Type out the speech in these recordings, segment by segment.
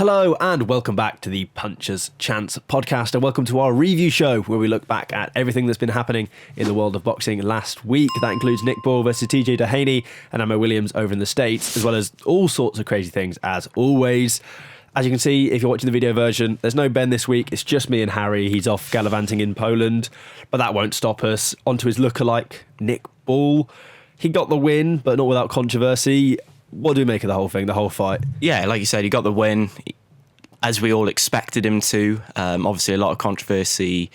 Hello and welcome back to the Puncher's Chance podcast, and welcome to our review show where we look back at everything that's been happening in the world of boxing last week. That includes Nick Ball versus TJ Doheny and Emma Williams over in the States, as well as all sorts of crazy things as always. As you can see, if you're watching the video version, there's no Ben this week. It's just me and Harry. He's off gallivanting in Poland, but that won't stop us. On to his lookalike, Nick Ball. He got the win, but not without controversy. What do we make of the whole thing, the whole fight? Yeah, like you said, he got the win, as we all expected him to. Obviously, a lot of controversy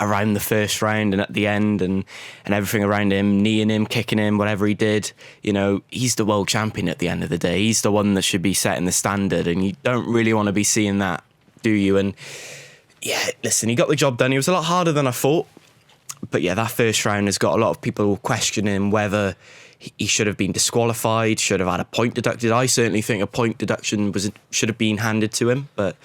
around the first round and at the end and everything around him, kneeing him, kicking him, whatever he did. You know, he's the world champion at the end of the day. He's the one that should be setting the standard, and you don't really want to be seeing that, do you? And yeah, listen, he got the job done. He was a lot harder than I thought. But yeah, that first round has got a lot of people questioning whether he should have been disqualified, should have had a point deducted. I certainly think a point deduction should have been handed to him. But,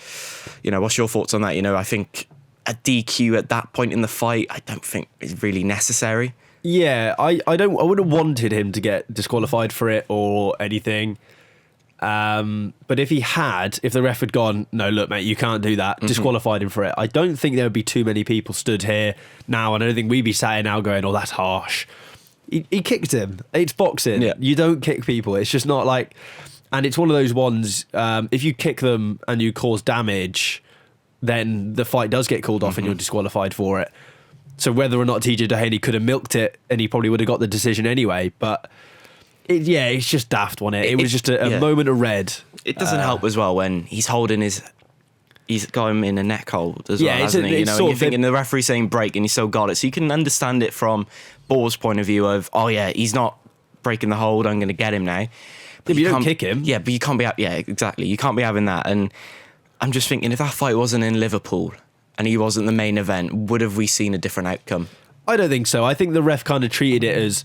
you know, what's your thoughts on that? You know, I think a DQ at that point in the fight, I don't think is really necessary. Yeah, I wouldn't have wanted him to get disqualified for it or anything. But if the ref had gone, no, look, mate, you can't do that, disqualified him for it, I don't think there would be too many people stood here now, and I don't think we'd be sat here now going, oh, that's harsh. He kicked him. It's boxing. Yeah. You don't kick people. It's just not like... And it's one of those ones, if you kick them and you cause damage, then the fight does get called off and you're disqualified for it. So whether or not TJ Doheny could have milked it, and he probably would have got the decision anyway, but... it's just daft, wasn't it? It was just a moment of red. It doesn't help as well when he's holding he's got him in a neck hold as well, hasn't he? You know, and you're thinking the referee's saying break and he still got it. So you can understand it from Ball's point of view of, oh yeah, he's not breaking the hold, I'm going to get him now. But you don't kick him. Yeah, but you can't be... Yeah, exactly. You can't be having that. And I'm just thinking, if that fight wasn't in Liverpool and he wasn't the main event, would have we seen a different outcome? I don't think so. I think the ref kind of treated it as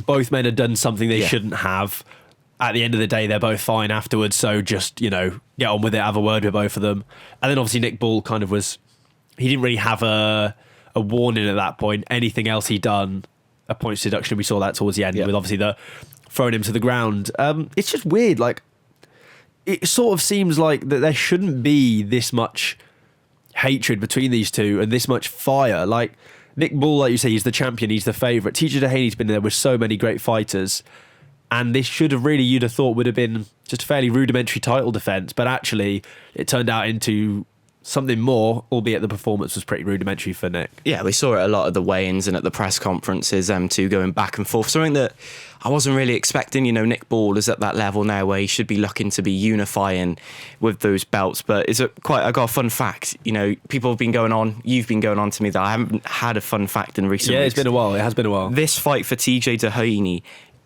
both men had done something they shouldn't have. At the end of the day, they're both fine afterwards, so just, you know, get on with it, have a word with both of them. And then obviously Nick Ball kind of he didn't really have a warning at that point. Anything else he'd done, a points deduction, we saw that towards the end with obviously the throwing him to the ground. It's just weird, like, it sort of seems like that there shouldn't be this much hatred between these two and this much fire. Like, Nick Ball, like you say, he's the champion, he's the favourite. TJ Doheny's been there with so many great fighters, and this should have really, you'd have thought, would have been just a fairly rudimentary title defence, but actually it turned out into something more, albeit the performance was pretty rudimentary for Nick. Yeah, we saw it a lot at the weigh-ins and at the press conferences, two going back and forth. Something that I wasn't really expecting. You know, Nick Ball is at that level now where he should be looking to be unifying with those belts. But I got a fun fact. You know, people have been going on, you've been going on to me that I haven't had a fun fact in recent weeks. Yeah, it's been a while. It has been a while. This fight for TJ Doheny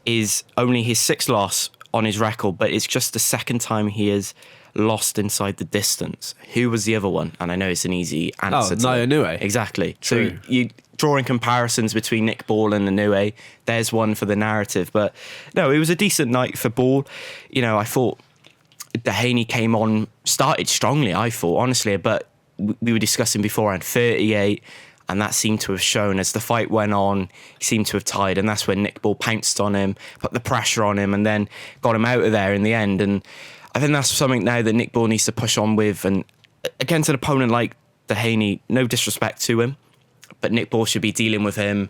is only his sixth loss on his record, but it's just the second time he has lost inside the distance. Who was the other one? And I know it's an easy answer. Ionut. Exactly. True. So you drawing comparisons between Nick Ball and Ionut, there's one for the narrative. But no, it was a decent night for Ball. You know, I thought Doheny came on, started strongly, I thought, honestly, but we were discussing beforehand, 38, and that seemed to have shown as the fight went on, he seemed to have tied, and that's when Nick Ball pounced on him, put the pressure on him, and then got him out of there in the end. And I think that's something now that Nick Ball needs to push on with. And against an opponent like Doheny, no disrespect to him, but Nick Ball should be dealing with him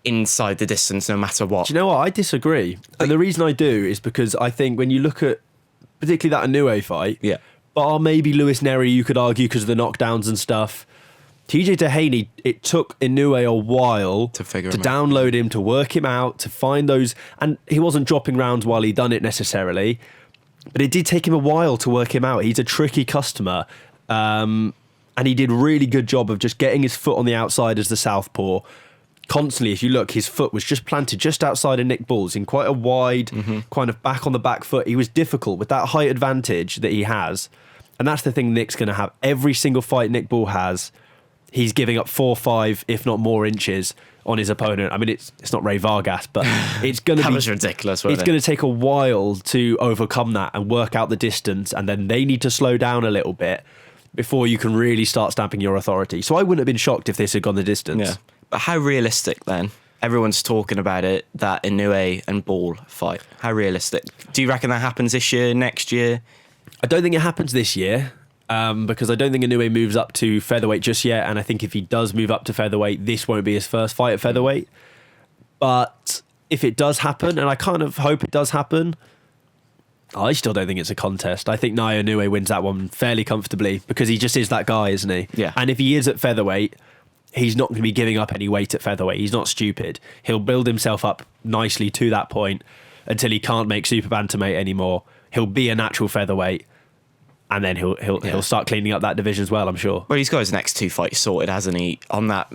inside the distance no matter what. Do you know what? I disagree. And the reason I do is because I think when you look at particularly that Ionut fight, bar maybe Lewis Neri, you could argue because of the knockdowns and stuff, TJ Doheny, it took Inoue a while to download him, to work him out, to find those, and he wasn't dropping rounds while he done it necessarily, but it did take him a while to work him out. He's a tricky customer, and he did a really good job of just getting his foot on the outside as the southpaw. Constantly, if you look, his foot was just planted just outside of Nick Ball's in quite a wide, kind of back on the back foot. He was difficult with that height advantage that he has, and that's the thing Nick's going to have. Every single fight Nick Ball has, he's giving up 4, 5, if not more inches on his opponent. I mean, it's not Ray Vargas, but it's going to be... That was ridiculous, It's going to take a while to overcome that and work out the distance, and then they need to slow down a little bit before you can really start stamping your authority. So I wouldn't have been shocked if this had gone the distance. Yeah. But how realistic, then? Everyone's talking about it, that Inoue and Ball fight. How realistic? Do you reckon that happens this year, next year? I don't think it happens this year. Because I don't think Inoue moves up to featherweight just yet, and I think if he does move up to featherweight, this won't be his first fight at featherweight. But if it does happen, and I kind of hope it does happen, I still don't think it's a contest. I think Naoya Inoue wins that one fairly comfortably because he just is that guy, isn't he? Yeah. And if he is at featherweight, he's not going to be giving up any weight at featherweight. He's not stupid. He'll build himself up nicely to that point until he can't make super bantamweight anymore. He'll be a natural featherweight. And then he'll start cleaning up that division as well, I'm sure. Well, he's got his next 2 fights sorted, hasn't he? On that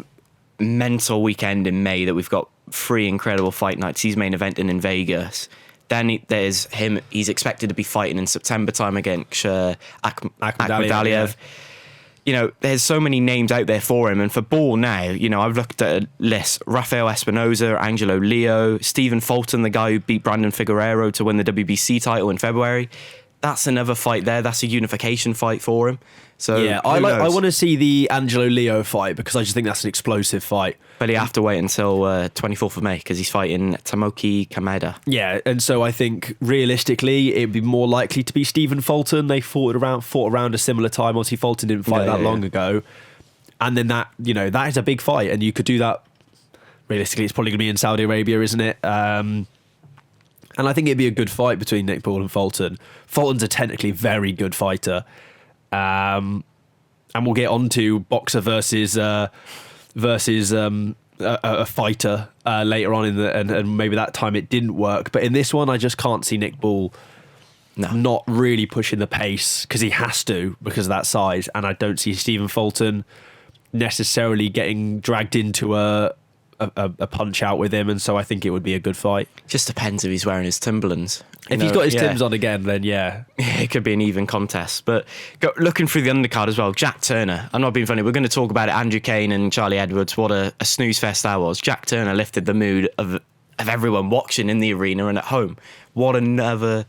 mental weekend in May that we've got 3 incredible fight nights. He's main eventing in Vegas. Then there's him. He's expected to be fighting in September time against Akhmadaliev. Yeah. You know, there's so many names out there for him. And for Ball now, you know, I've looked at a list. Rafael Espinoza, Angelo Leo, Stephen Fulton, the guy who beat Brandon Figueiredo to win the WBC title in February. That's another fight there. That's a unification fight for him. So yeah, I want to see the Angelo Leo fight because I just think that's an explosive fight. But you have to wait until 24th of May because he's fighting Tomoki Kameda. Yeah, and so I think realistically it'd be more likely to be Stephen Fulton. They fought around a similar time. Obviously, Fulton didn't fight that long ago, and then that is a big fight, and you could do that. Realistically, it's probably going to be in Saudi Arabia, isn't it? And I think it'd be a good fight between Nick Ball and Fulton. Fulton's a technically very good fighter. And we'll get on to boxer versus a fighter later on and maybe that time it didn't work. But in this one, I just can't see Nick Ball not really pushing the pace because he has to because of that size. And I don't see Stephen Fulton necessarily getting dragged into a punch out with him, and so I think it would be a good fight. Just depends if he's wearing his Timberlands. If he's got his Timbs on again, then yeah. It could be an even contest. But looking through the undercard as well, Jack Turner. I'm not being funny. We're going to talk about it. Andrew Cain and Charlie Edwards. What a snooze fest that was. Jack Turner lifted the mood of everyone watching in the arena and at home. What another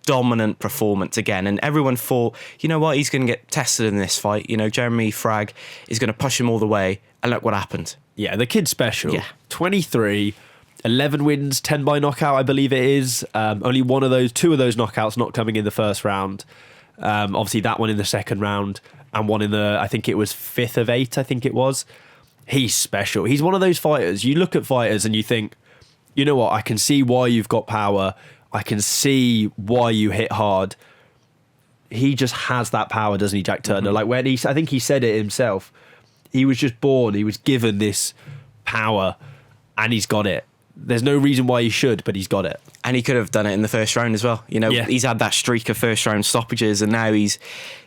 dominant performance again. And everyone thought, you know what, he's going to get tested in this fight. You know, Jeremy Fragg is going to push him all the way. And look what happened. Yeah, the kid's special. Yeah. 23, 11 wins, 10 by knockout, I believe it is. Only two of those knockouts not coming in the first round. Obviously, that one in the second round and one in I think it was 5th of 8, I think it was. He's special. He's one of those fighters. You look at fighters and you think, you know what, I can see why you've got power. I can see why you hit hard. He just has that power, doesn't he, Jack Turner? Like when I think he said it himself. He was just born. He was given this power, and he's got it. There's no reason why he should, but he's got it. And he could have done it in the first round as well. You know, He's had that streak of first round stoppages, and now he's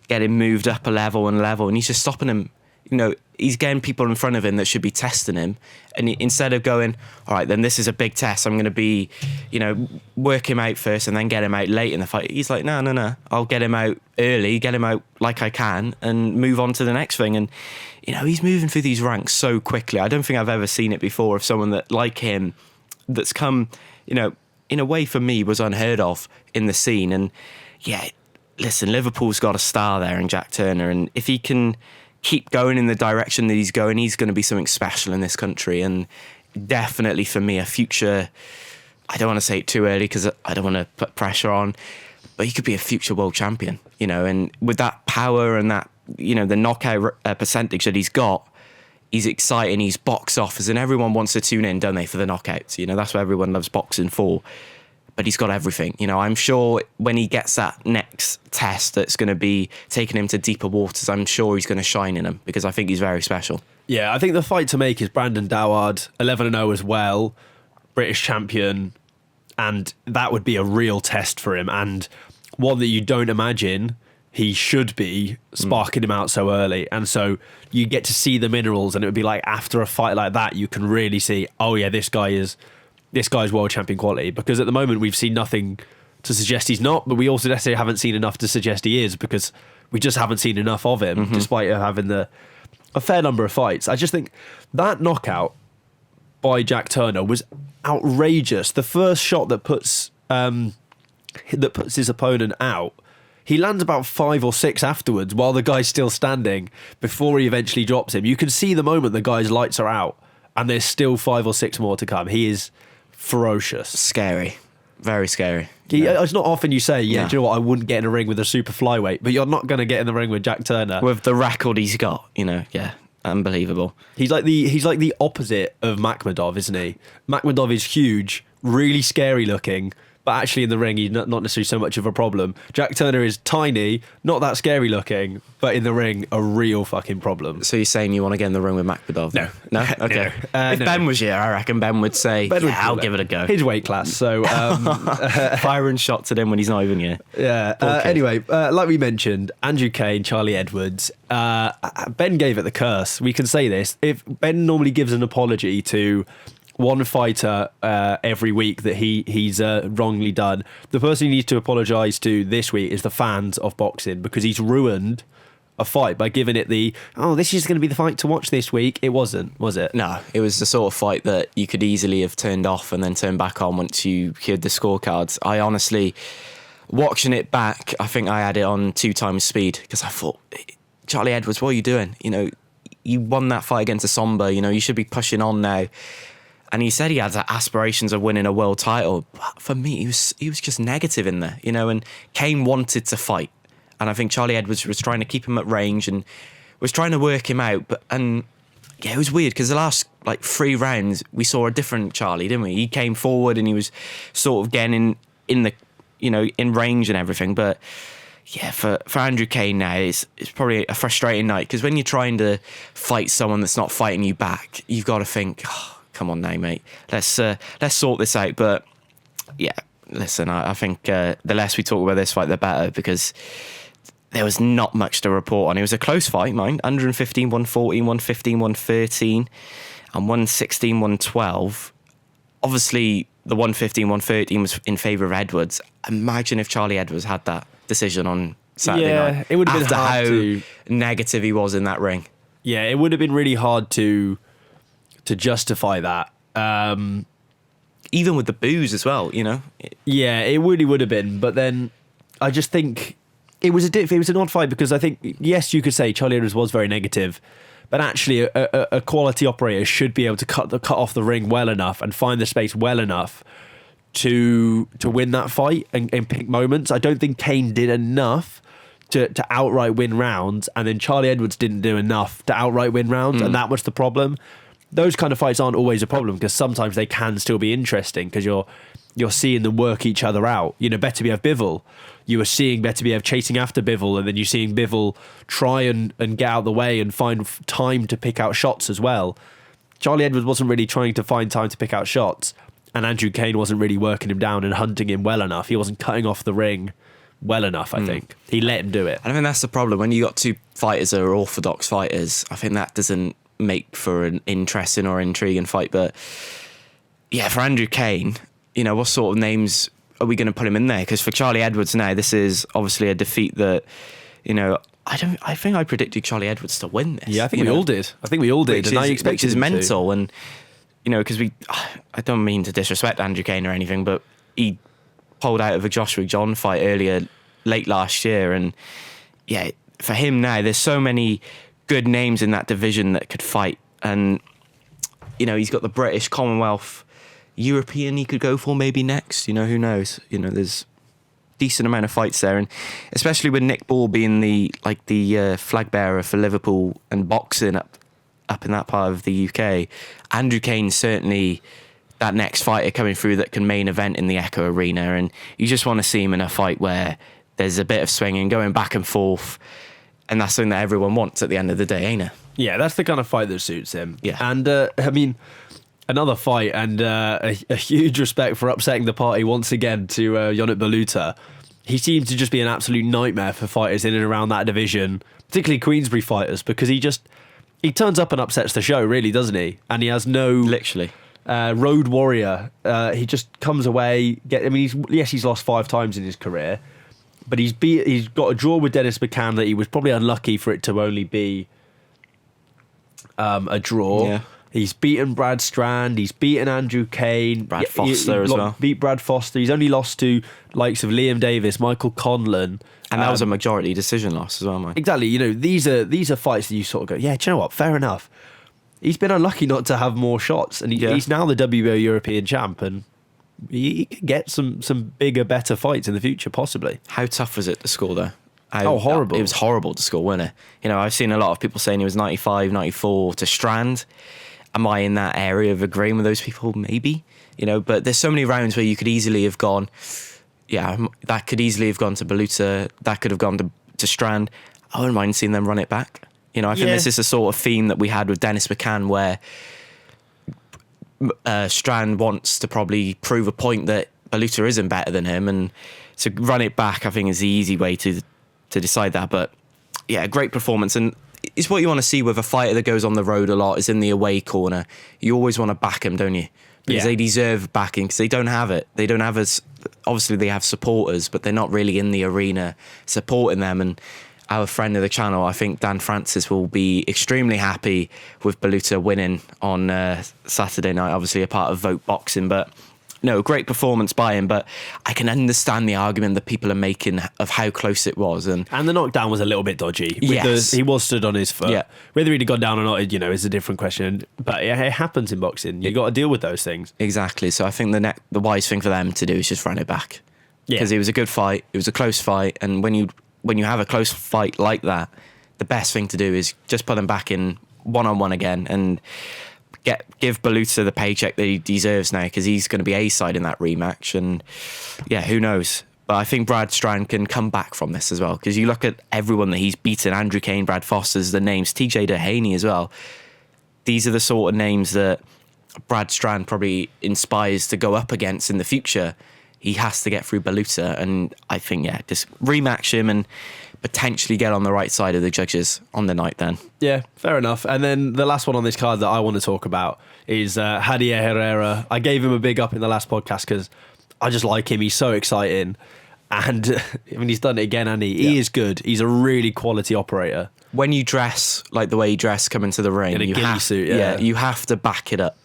getting moved up a level, and he's just stopping him. You know, he's getting people in front of him that should be testing him, and instead of going, all right, then this is a big test. I'm going to be, work him out first and then get him out late in the fight. He's like, no. I'll get him out early, get him out like I can, and move on to the next thing. And he's moving through these ranks so quickly. I don't think I've ever seen it before of someone that like him, that's come, in a way for me was unheard of in the scene. And yeah, listen, Liverpool's got a star there in Jack Turner, and if he can keep going in the direction that he's going, he's going to be something special in this country. And definitely for me, a future, I don't want to say it too early because I don't want to put pressure on, but he could be a future world champion, and with that power and that, the knockout percentage that he's got, he's exciting, he's box office, and everyone wants to tune in, don't they, for the knockouts? That's what everyone loves boxing for. But he's got everything. I'm sure when he gets that next test that's going to be taking him to deeper waters, I'm sure he's going to shine in them because I think he's very special. Yeah, I think the fight to make is Brandon Doward, 11-0 as well, British champion, and that would be a real test for him, and one that you don't imagine he should be sparking him out so early. And so you get to see the minerals, and it would be like after a fight like that, you can really see, oh yeah, this guy's world champion quality, because at the moment we've seen nothing to suggest he's not, but we also necessarily haven't seen enough to suggest he is, because we just haven't seen enough of him, despite having a fair number of fights. I just think that knockout by Jack Turner was outrageous. The first shot that puts his opponent out, he lands about 5 or 6 afterwards while the guy's still standing before he eventually drops him. You can see the moment the guy's lights are out, and there's still 5 or 6 more to come. He is ferocious. Scary. Very scary. It's not often you say, do you know what, I wouldn't get in a ring with a super flyweight, but you're not going to get in the ring with Jack Turner. With the record he's got, unbelievable. He's like the opposite of Makhmedov, isn't he? Makhmedov is huge, really scary looking, but actually in the ring he's not necessarily so much of a problem. Jack Turner is tiny, not that scary looking, but in the ring a real fucking problem. So you're saying you want to get in the ring with Makhmedov? No. Okay. If Ben was here, I reckon Ben would say, I'll give it a go. His weight class, so... firing shots at him when he's not even here. Yeah. Anyway, like we mentioned, Andrew Cain, Charlie Edwards, Ben gave it the curse. We can say this. If Ben normally gives an apology to one fighter every week that he's wrongly done, the person he needs to apologise to this week is the fans of boxing, because he's ruined a fight by giving it this is going to be the fight to watch this week. It wasn't, was it? No, it was the sort of fight that you could easily have turned off and then turned back on once you heard the scorecards. I honestly, watching it back, I think I had it on 2 times speed, because I thought, Charlie Edwards, what are you doing? You won that fight against a Somber, you should be pushing on now. And he said he had aspirations of winning a world title. But for me, he was just negative in there, and Cain wanted to fight. And I think Charlie Edwards was trying to keep him at range and was trying to work him out. It was weird, because the last 3 rounds, we saw a different Charlie, didn't we? He came forward and he was sort of getting in the, in range and everything. But yeah, for Andrew Cain now, it's probably a frustrating night, because when you're trying to fight someone that's not fighting you back, you've got to think, come on now, mate. Let's sort this out. But yeah, listen, I think the less we talk about this fight, the better, because there was not much to report on. It was a close fight, mind. 115, 114, 115, 113, and 116, 112. Obviously, the 115, 113 was in favour of Edwards. Imagine if Charlie Edwards had that decision on Saturday night. It would have been hard how negative he was in that ring. Yeah, it would have been really hard to justify that. Even with the boos as well, Yeah, it really would have been. But then I just think it was an odd fight, because I think, yes, you could say Charlie Edwards was very negative, but actually a quality operator should be able to cut off the ring well enough and find the space well enough to win that fight and pick moments. I don't think Cain did enough to outright win rounds, and then Charlie Edwards didn't do enough to outright win rounds, and that was the problem. Those kind of fights aren't always a problem, because sometimes they can still be interesting, because you're seeing them work each other out. Beterbiev Bivol, you were seeing Beterbiev chasing after Bivol, and then you're seeing Bivol try and get out of the way and find time to pick out shots as well. Charlie Edwards wasn't really trying to find time to pick out shots, and Andrew Cain wasn't really working him down and hunting him well enough. He wasn't cutting off the ring well enough, I think. He let him do it. I think that's the problem. When you got 2 fighters that are orthodox fighters, I think that doesn't make for an interesting or intriguing fight. But yeah, for Andrew Cain, what sort of names are we going to put him in there? Because for Charlie Edwards now, this is obviously a defeat that, I think I predicted Charlie Edwards to win this. Yeah, I think we all did. And I expected him mental. And, because I don't mean to disrespect Andrew Cain or anything, but he pulled out of a Joshua John fight late last year. And yeah, for him now, there's so many good names in that division that could fight. And, he's got the British, Commonwealth, European he could go for maybe next. Who knows? There's decent amount of fights there. And especially with Nick Ball being the flag bearer for Liverpool and boxing up in that part of the UK, Andrew Cain's certainly that next fighter coming through that can main event in the Echo Arena. And you just want to see him in a fight where there's a bit of swinging, going back and forth. And that's something that everyone wants at the end of the day, ain't it? Yeah, that's the kind of fight that suits him. Yeah. And, another fight, and a huge respect for upsetting the party once again to Ionut Baluta. He seems to just be an absolute nightmare for fighters in and around that division, particularly Queensbury fighters, because he turns up and upsets the show, really, doesn't he? And he has no... Literally. Road warrior. He just comes away... he's lost 5 times in his career, but he's got a draw with Dennis McCann that he was probably unlucky for it to only be a draw. Yeah. He's beaten Brad Strand. He's beaten Andrew Cain. Brad Foster as well. Beat Brad Foster. He's only lost to likes of Liam Davis, Michael Conlon. And that was a majority decision loss as well, mate. Exactly. These are fights that you sort of go, yeah, do you know what? Fair enough. He's been unlucky not to have more shots. And he's now the WBO European champ. And he could get some bigger, better fights in the future, possibly. How tough was it to score, though? Horrible. It was horrible to score, wasn't it? I've seen a lot of people saying he was 95, 94 to Strand. Am I in that area of agreeing with those people? Maybe. But there's so many rounds where you could easily have gone, that could easily have gone to Baluta, that could have gone to Strand. I wouldn't mind seeing them run it back. I think this is a sort of theme that we had with Dennis McCann, where Strand wants to probably prove a point that Baluta isn't better than him, and to run it back, I think, is the easy way to decide that. But yeah, great performance, and it's what you want to see with a fighter that goes on the road a lot, is in the away corner. You always want to back them, don't you? Because they deserve backing, because they don't have it. They don't have obviously they have supporters, but they're not really in the arena supporting them. And our friend of the channel, I think Dan Francis, will be extremely happy with Baluta winning on Saturday night, obviously a part of Vote Boxing. But no, great performance by him, but I can understand the argument that people are making of how close it was. And the knockdown was a little bit dodgy. Yes. He was stood on his foot. Yeah. Whether he'd have gone down or not, is a different question. But it happens in boxing. You've got to deal with those things. Exactly. So I think the wise thing for them to do is just run it back. Because it was a good fight. It was a close fight. And when you have a close fight like that, the best thing to do is just put them back in one-on-one again and give Baluta the paycheck that he deserves now, because he's going to be A-side in that rematch. And yeah, who knows? But I think Brad Strand can come back from this as well, because you look at everyone that he's beaten: Andrew Cain, Brad Foster's the names, TJ Doheny as well. These are the sort of names that Brad Strand probably inspires to go up against in the future. He has to get through Baluta, and I think, just rematch him and potentially get on the right side of the judges on the night then. Yeah, fair enough. And then the last one on this card that I want to talk about is Javier Herrera. I gave him a big up in the last podcast because I just like him. He's so exciting. And he's done it again, and he is good. He's a really quality operator. When you dress like the way he dressed coming to the ring, in a ghillie suit, you have to back it up.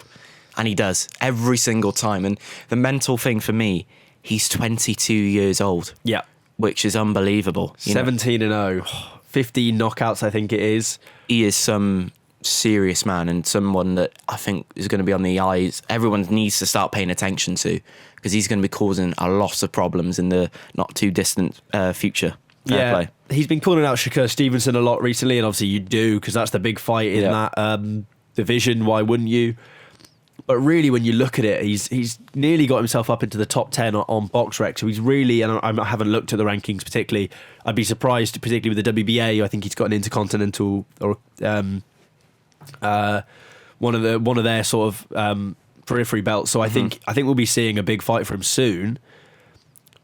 And he does every single time. And the mental thing for me, he's 22 years old. Yeah. Which is unbelievable. 17-0, 15 knockouts, I think it is. He is some serious man, and someone that I think is going to be on the eyes. Everyone needs to start paying attention to, because he's going to be causing a lot of problems in the not too distant future. Fair play. He's been calling out Shakur Stevenson a lot recently, and obviously you do, because that's the big fight in that division. Why wouldn't you? But really, when you look at it, he's nearly got himself up into the top 10 on BoxRec. So he's really, and I haven't looked at the rankings particularly. I'd be surprised, particularly with the WBA. I think he's got an intercontinental or one of their sort of periphery belts. So I think we'll be seeing a big fight for him soon.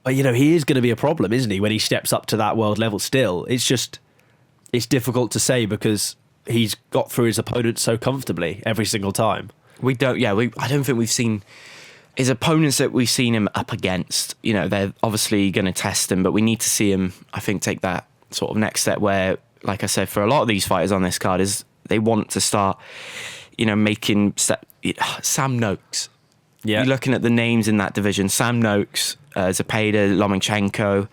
But he is going to be a problem, isn't he, when he steps up to that world level? Still, it's difficult to say, because he's got through his opponents so comfortably every single time. I don't think we've seen his opponents that we've seen him up against. They're obviously going to test him, but we need to see him, I think, take that sort of next step where, like I said, for a lot of these fighters on this card, is they want to start, making Sam Noakes. Yeah. You're looking at the names in that division: Sam Noakes, Zepeda, Lomachenko.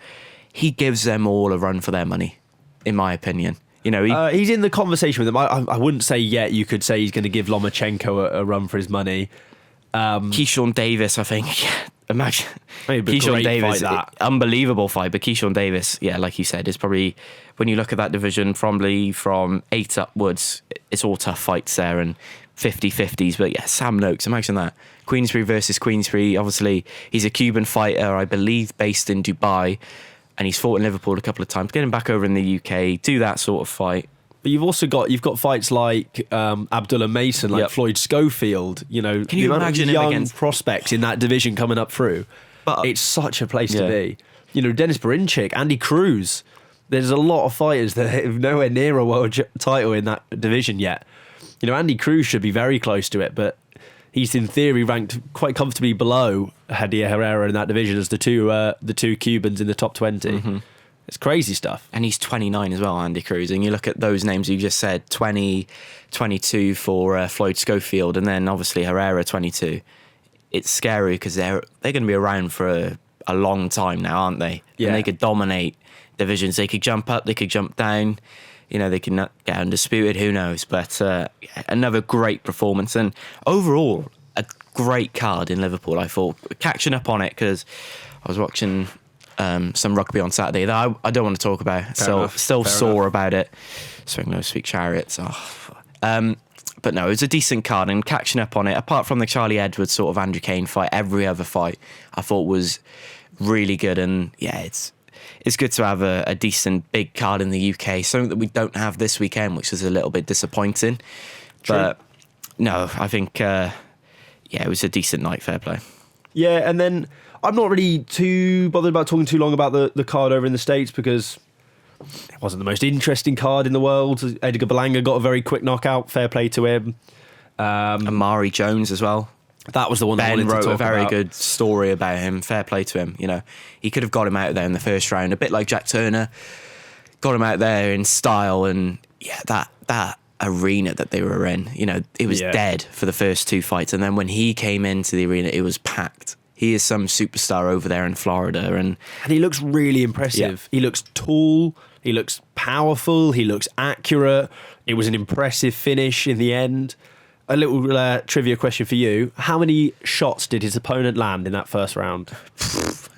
He gives them all a run for their money, in my opinion. He's in the conversation with them. I wouldn't say yet you could say he's going to give Lomachenko a run for his money. Keyshawn Davis, I think. Imagine Keyshawn Davis, unbelievable fight. But Keyshawn Davis, like you said, is probably, when you look at that division, probably from 8 upwards, it's all tough fights there and 50-50s. But Sam Noakes, imagine that. Queensbury versus Queensbury. Obviously, he's a Cuban fighter, I believe, based in Dubai. And he's fought in Liverpool a couple of times. Get him back over in the UK, do that sort of fight. But you've also got fights like Abdullah Mason, like Floyd Schofield. Can you imagine young him against prospects in that division coming up through? But it's such a place to be. Dennis Berinchik, Andy Cruz. There's a lot of fighters that have nowhere near a world title in that division yet. Andy Cruz should be very close to it, but he's in theory ranked quite comfortably below Javier Herrera in that division as the two Cubans in the top 20. Mm-hmm. It's crazy stuff. And he's 29 as well, Andy Cruz. And you look at those names you just said, 20, 22 for Floyd Schofield, and then obviously Herrera 22. It's scary because they're going to be around for a long time now, aren't they? Yeah. And they could dominate divisions. They could jump up, they could jump down. They can get undisputed, who knows. But another great performance. And overall, a great card in Liverpool, I thought. Catching up on it, because I was watching some rugby on Saturday that I don't want to talk about. Still sore about it. Swing low, speak chariots. But no, it was a decent card, and catching up on it, apart from the Charlie Edwards sort of Andrew Cain fight, every other fight I thought was really good. And yeah, it's good to have a decent big card in the UK, something that we don't have this weekend, which is a little bit disappointing. True. But no, I think it was a decent night, fair play. Yeah, and then I'm not really too bothered about talking too long about the card over in the States, because it wasn't the most interesting card in the world. Edgar Berlanga got a very quick knockout, fair play to him. Omari Jones as well. That was the one Ben I wanted to talk wrote a very about. good story about him. Fair play to him. You know, he could have got him out there in the first round, a bit like Jack Turner. Got him out there in style, and yeah, that arena that they were in, you know, it was dead for the first two fights, and then when he came into the arena, it was packed. He is some superstar over there in Florida, and he looks really impressive. Yeah. He looks tall. He looks powerful. He looks accurate. It was an impressive finish in the end. A little trivia question for you. How many shots did his opponent land in that first round?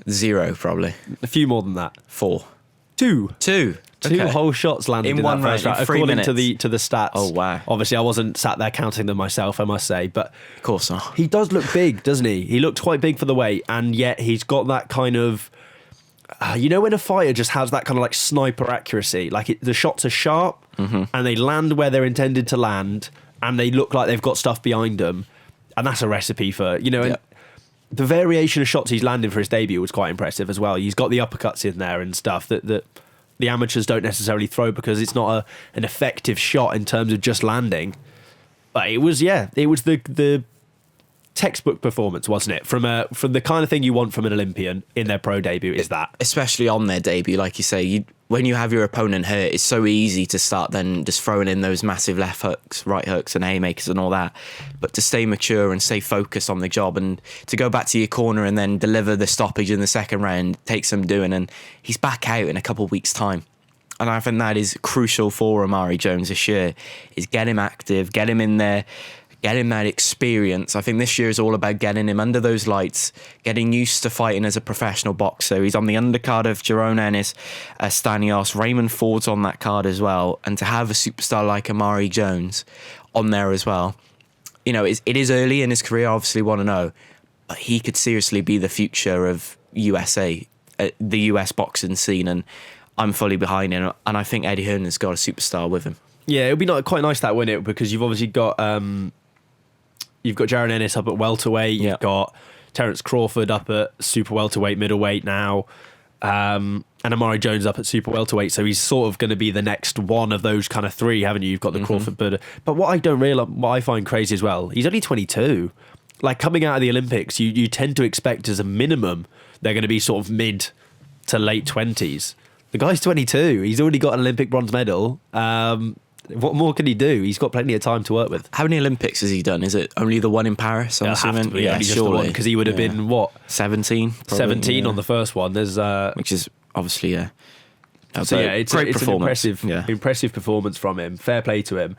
0, probably. A few more than that. 4. 2. 2. Two whole shots landed in one that first round, according minutes. to the stats. Oh, wow. Obviously, I wasn't sat there counting them myself, I must say. But of course not. He does look big, doesn't he? He looked quite big for the weight, and yet he's got that kind of... you know when a fighter just has that kind of like sniper accuracy? Like the shots are sharp, and they land where they're intended to land, and they look like they've got stuff behind them. And that's a recipe for, you know... Yep. The variation of shots he's landed for his debut was quite impressive as well. He's got the uppercuts in there and stuff that the amateurs don't necessarily throw, because it's not an effective shot in terms of just landing. But it was the textbook performance, wasn't it? From the kind of thing you want from an Olympian in their pro debut, is that. Especially on their debut, like you say, when you have your opponent hurt, it's so easy to start then just throwing in those massive left hooks, right hooks and haymakers and all that. But to stay mature and stay focused on the job, and to go back to your corner and then deliver the stoppage in the second round takes some doing, and he's back out in a couple of weeks' time. And I think that is crucial for Omari Jones this year, is get him active, get him in there, get him that experience. I think this year is all about getting him under those lights, getting used to fighting as a professional boxer. He's on the undercard of Jerome Ennis, Stanios, Raymond Ford's on that card as well. And to have a superstar like Omari Jones on there as well, you know, it is early in his career, I obviously want to know, but he could seriously be the future of USA, the US boxing scene, and I'm fully behind him. And I think Eddie Hearn has got a superstar with him. Yeah, it would be quite nice that, wouldn't it? Because you've obviously got... You've got Jaron Ennis up at welterweight. You've got Terence Crawford up at super welterweight, middleweight now. And Omari Jones up at super welterweight. So he's sort of going to be the next one of those kind of three, haven't you? You've got the Crawford, but what I find crazy as well, he's only 22. Like, coming out of the Olympics, you tend to expect as a minimum they're going to be sort of mid to late 20s. The guy's 22. He's already got an Olympic bronze medal. What more can he do? He's got plenty of time to work with. How many Olympics has he done? Is it only the one in Paris? I'm assuming. Yeah, just the one, because he would have been what, 17? Probably, 17 on the first one. There's which is obviously it's an impressive performance from him. Fair play to him.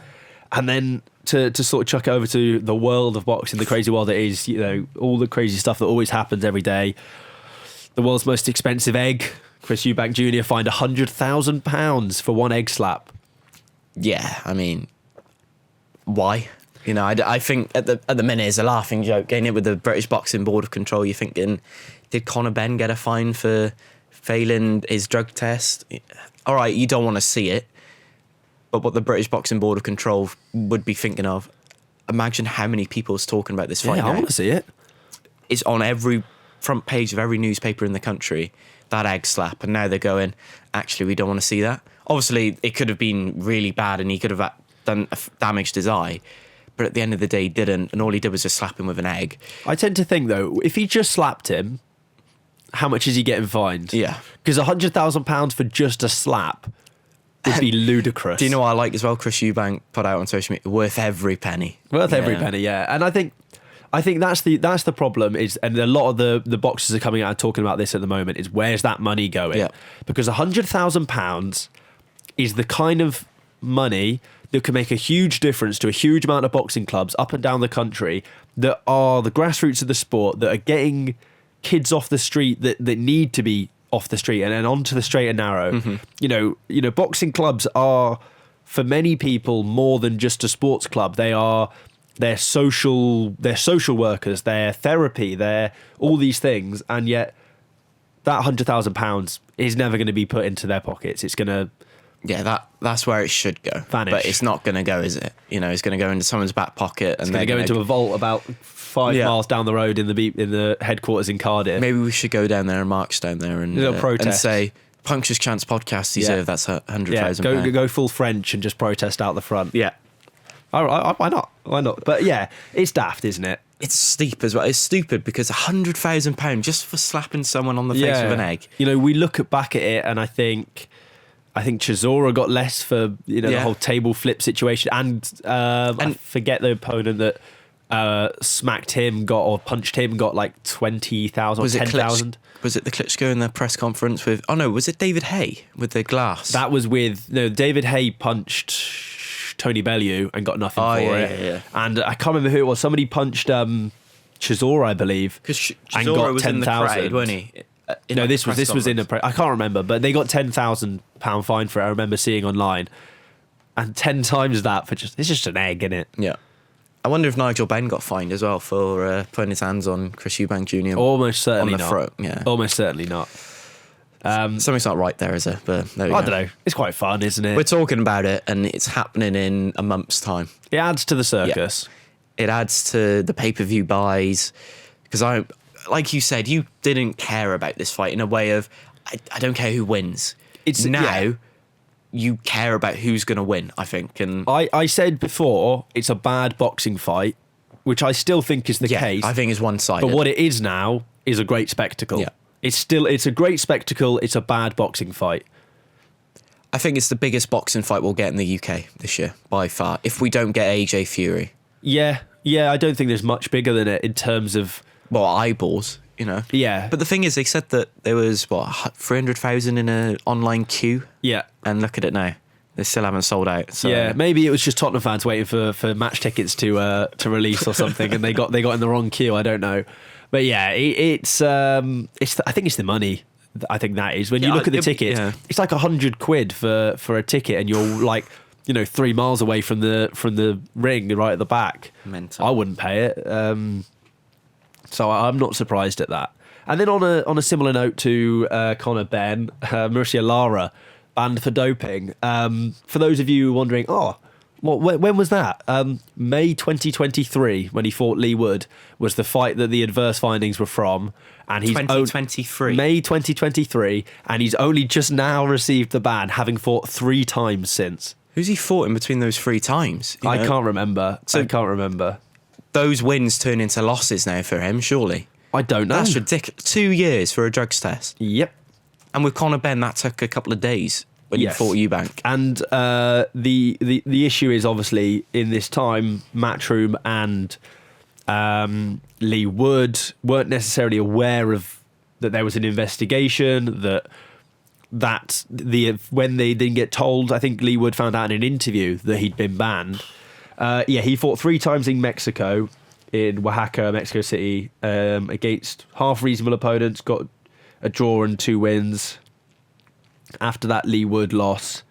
And then to sort of chuck it over to the world of boxing, the crazy world it is, you know, all the crazy stuff that always happens every day. The world's most expensive egg, Chris Eubank Jr. fined £100,000 for one egg slap. Yeah, I mean, why? You know, I think at the minute it's a laughing joke. Getting it with the British Boxing Board of Control, you're thinking, did Conor Benn get a fine for failing his drug test? All right, you don't want to see it, but what the British Boxing Board of Control would be thinking of, imagine how many people's talking about this fight now. I want to see it. It's on every front page of every newspaper in the country, that egg slap, and now they're going, actually, we don't want to see that. Obviously, it could have been really bad and he could have damaged his eye. But at the end of the day, he didn't. And all he did was just slap him with an egg. I tend to think, though, if he just slapped him, how much is he getting fined? Yeah. Because £100,000 for just a slap would be ludicrous. Do you know what I like as well? Chris Eubank put out on social media, worth every penny. Worth every penny, yeah. And I think that's the problem is, and a lot of the boxers are coming out and talking about this at the moment, is where's that money going? Yeah. Because £100,000 is the kind of money that can make a huge difference to a huge amount of boxing clubs up and down the country that are the grassroots of the sport, that are getting kids off the street that need to be off the street and onto the straight and narrow. You know, boxing clubs are, for many people, more than just a sports club. They're social workers, they're therapy, they're all these things, and yet that £100,000 is never going to be put into their pockets. It's going to that's where it should go. Vanish. But it's not going to go, is it? You know, it's going to go into someone's back pocket, and it's going to go into a vault about 5 miles down the road in the headquarters in Cardiff. Maybe we should go down there and march down there and say, Puncture's Chance podcast deserve that's £100,000. Go full French and just protest out the front. Yeah. Why not? Why not? But yeah, it's daft, isn't it? It's steep as well. It's stupid because £100,000 just for slapping someone on the face with an egg. You know, we look back at it and I think Chisora got less for the whole table flip situation, and I forget the opponent that smacked him punched him got like 20,000 or 10,000. Was it the Klitschko in the press conference with? Oh no, was it David Hay with the glass? That was David Hay punched Tony Bellew and got nothing for it. Yeah. And I can't remember who it was. Somebody punched Chisora, I believe, because Chisora was 10,000. In the crowd, wasn't he? No, this was in a. I can't remember, but they got £10,000 fine for it. I remember seeing online, and 10 times that for it's just an egg, isn't it? Yeah. I wonder if Nigel Benn got fined as well for putting his hands on Chris Eubank Jr. Almost certainly on the not. Throat. Yeah. Almost certainly not. Something's not right there, is it? But there we go. I don't know. It's quite fun, isn't it? We're talking about it, and it's happening in a month's time. It adds to the circus. Yeah. It adds to the pay-per-view buys, because like you said, you didn't care about this fight in a way of I don't care who wins. It's now you care about who's going to win, I think. And I said before it's a bad boxing fight, which I still think is the case. I think it's one-sided. But what it is now is a great spectacle. Yeah. It's a great spectacle. It's a bad boxing fight. I think it's the biggest boxing fight we'll get in the UK this year, by far, if we don't get AJ Fury. Yeah, I don't think there's much bigger than it in terms of... Well, eyeballs, you know. Yeah. But the thing is, they said that there was, 300,000 in an online queue? Yeah. And look at it now. They still haven't sold out. So. Yeah, maybe it was just Tottenham fans waiting for match tickets to release or something, and they got in the wrong queue. I don't know, but yeah, it's I think it's the money. I think that is when you look at the tickets. Yeah. It's like £100 for a ticket, and you're like 3 miles away from the ring, right at the back. Mental. I wouldn't pay it, so I'm not surprised at that. And then on a similar note to Conor Benn, Mauricio Lara banned for doping. For those of you wondering, when was that? May 2023, when he fought Lee Wood, was the fight that the adverse findings were from. And he's 2023. May 2023, and he's only just now received the ban, having fought 3 times since. Who's he fought in between those 3 times? I can't remember. I can't remember. Those wins turn into losses now for him, surely. I don't know. That's ridiculous. 2 years for a drugs test. Yep. And with Conor Benn, that took a couple of days when you fought Eubank. And the issue is obviously in this time, Matchroom and Lee Wood weren't necessarily aware of that there was an investigation. When they didn't get told, I think Lee Wood found out in an interview that he'd been banned. He fought 3 times in Mexico, in Oaxaca, Mexico City, against half reasonable opponents. Got a draw and 2 wins. After that Lee Wood loss.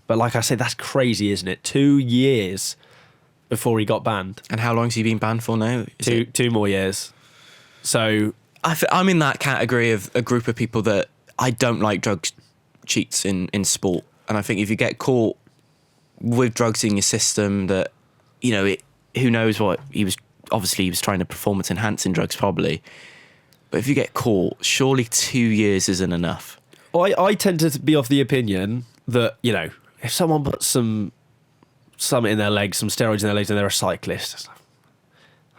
But like I said, that's crazy, isn't it? 2 years before he got banned. And how long's he been banned for now? 2 more years. So I'm in that category of a group of people that I don't like drugs cheats in sport. And I think if you get caught with drugs in your system, that who knows what he was trying to performance enhancing drugs probably. But if you get caught, surely 2 years isn't enough. I tend to be of the opinion that, if someone puts some in their legs, some steroids in their legs, and they're a cyclist,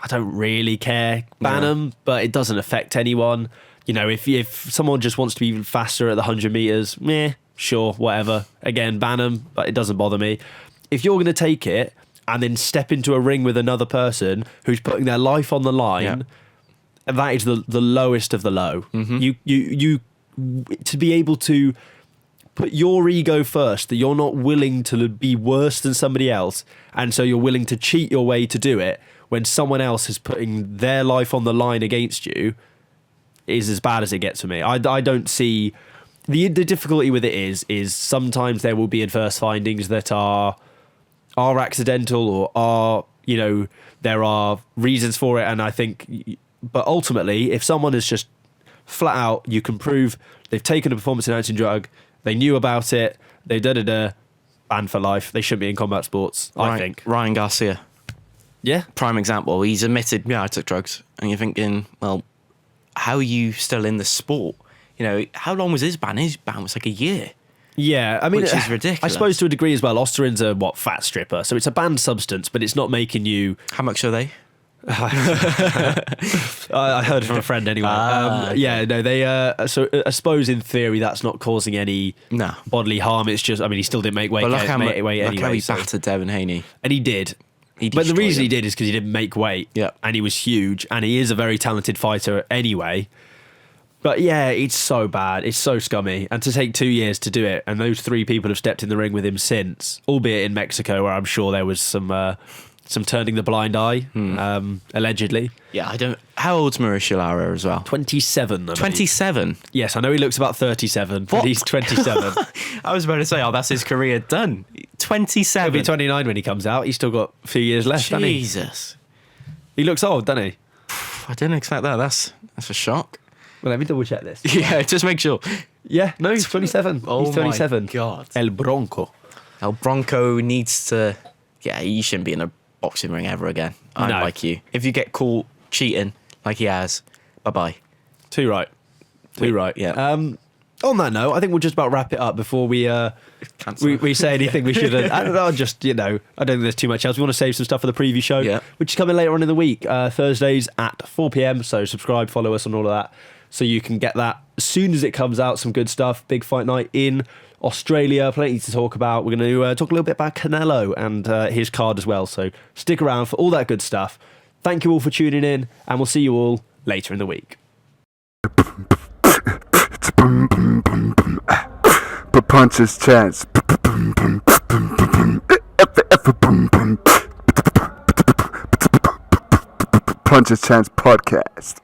I don't really care. Ban them, but it doesn't affect anyone. If someone just wants to be faster at the 100 metres, sure, whatever. Again, ban them, but it doesn't bother me. If you're going to take it and then step into a ring with another person who's putting their life on the line, that is the lowest of the low. Mm-hmm. You to be able to put your ego first, that you're not willing to be worse than somebody else, and so you're willing to cheat your way to do it when someone else is putting their life on the line against you, is as bad as it gets for me. I don't see... The difficulty with it is sometimes there will be adverse findings that are accidental or are, there are reasons for it, and I think... But ultimately, if someone is just flat out, you can prove they've taken a performance-enhancing drug, they knew about it, they banned for life, they shouldn't be in combat sports, I think. Ryan Garcia. Yeah. Prime example. He's admitted, I took drugs. And you're thinking, well, how are you still in the sport? How long was his ban? His ban was like a year. Yeah, I mean... Which is ridiculous. I suppose to a degree as well, Osterin's a, fat stripper, so it's a banned substance, but it's not making you... How much are they? I heard it from a friend anyway. So I suppose in theory that's not causing any bodily harm. It's just, he still didn't make weight. But look how he so. battered Doheney. And he did. But the reason he did is because he didn't make weight. Yeah. And he was huge. And he is a very talented fighter anyway. But yeah, it's so bad. It's so scummy. And to take 2 years to do it, and those 3 people have stepped in the ring with him since, albeit in Mexico, where I'm sure there was some turning the blind eye, allegedly. Yeah, How old's Mauricio Lara as well? 27. 27? Yes, I know he looks about 37, but he's 27. I was about to say, that's his career done. 27. He'll be 29 when he comes out. He's still got a few years left, hasn't he? Jesus. He looks old, doesn't he? I didn't expect that. That's a shock. Well, let me double check this. Yeah, just make sure. Yeah, no, he's 27. Oh, he's 27. My God. El Bronco. El Bronco needs to... Yeah, he shouldn't be in a boxing ring ever again. I'm like you. If you get caught cheating like he has, bye-bye. Too right. Yeah. On that note, I think we'll just about wrap it up before we say anything we shouldn't. I don't know, I don't think there's too much else. We want to save some stuff for the preview show, which is coming later on in the week, Thursdays at 4 p.m. So subscribe, follow us on all of that, so you can get that as soon as it comes out. Some good stuff. Big fight night in Australia, plenty to talk about. We're going to talk a little bit about Canelo and his card as well. So stick around for all that good stuff. Thank you all for tuning in, and we'll see you all later in the week. Punches chance. Punches chance podcast.